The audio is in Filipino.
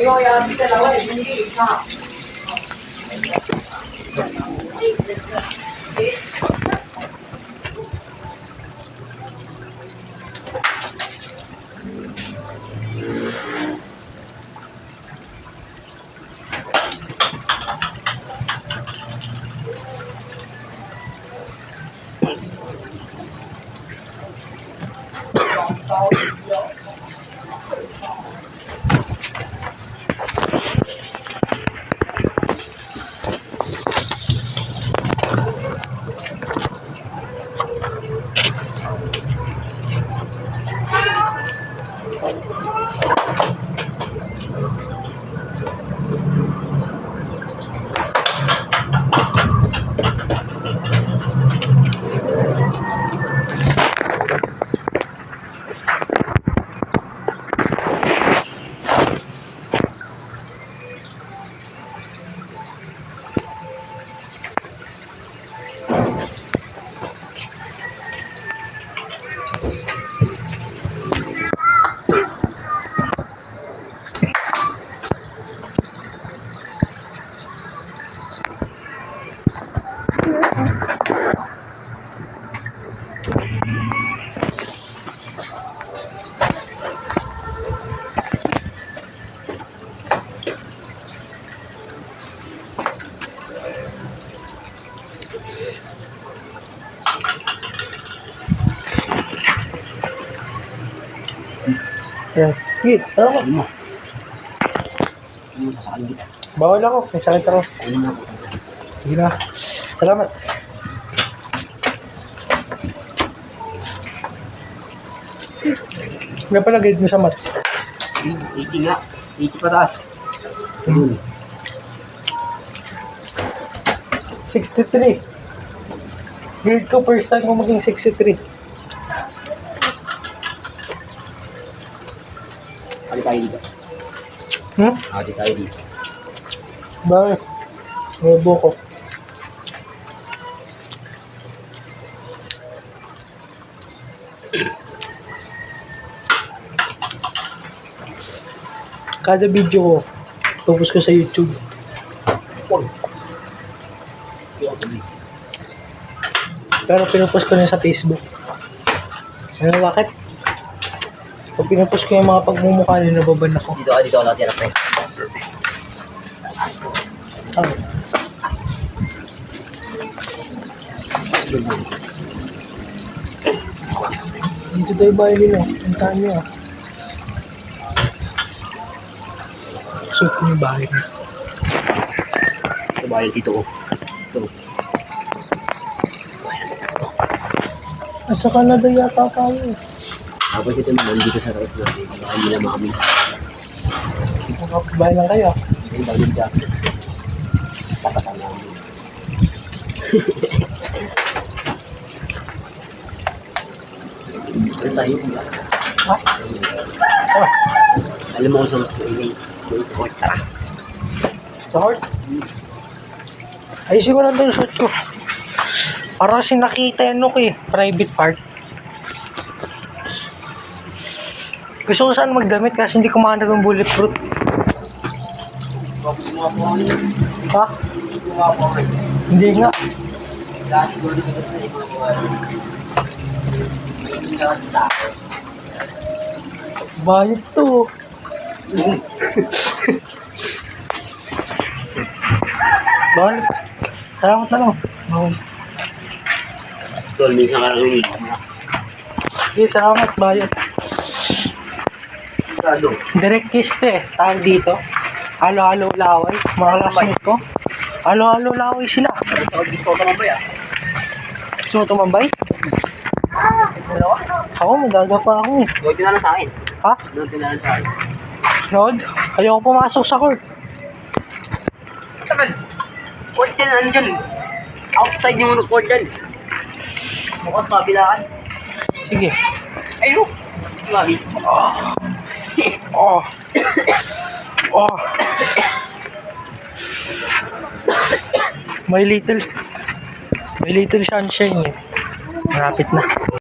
Kayo, yabi dalawa, hindi isa. Yan. Sige, tara mo. Bawal ako, may sakit ako. Sige na. Salamat. May pala grade mo sa mat. 80 nga. 80 pataas. 63. Grade ko, first time ko maging 63. Ali tayo dito. Ali tayo dito. Bakit? May buko. Kada video ko, focus ko sa YouTube. Pero pinupost ko na sa Facebook. Ano bakit? Pag pinupost ko yung mga pagmumukha nila, nababan ako. Dito ako nakatira, pre. Ah. Dito tayo bahay nila. Puntahan nyo ah. Suot ko yung bahay na. Ito bahay dito ko. Ito. Nasa Canada yata tayo. Tapos ito naman dito sa right natin. Baka hindi naman kami. Nakapagbahay lang kayo. Yung bagong jacket. Takatan namin. Ano tayo po ba? Ha? Ah, Alam mo kung saan mas maingay. Yung court, tara. sa heart? Ayusin ko lang doon suot ko. Para kasi nakita yan ko eh. Private part. Gusto ko saan magdamit kasi hindi ko mahanap ng bulletproof. Ha? Hindi nga. Dati ko rin kasi na ibang hindi ka kasi tao. Bayad to. Bawal. Salamat na lang. Bawal. Tol, minsan ka lang ulit. Sige, salamat. Bayad. Ano? Direct kiss eh. Tawag dito. Halo-halo laway. Mga classmate ko. Halo-halo laway sila. Gusto ko tumambay ah. Gusto mo tumambay? Ako, magaga pa ako eh. Huwag na lang sa akin. Ha? Huwag na lang sa akin. Rod? Ayoko pumasok sa court. Tagal. Court yan, ano dyan? Outside yung court dyan. Mukhang sa kabilaan. Sige. Ayun o. Mami. Oh. Oh. May little sunshine eh. Malapit na.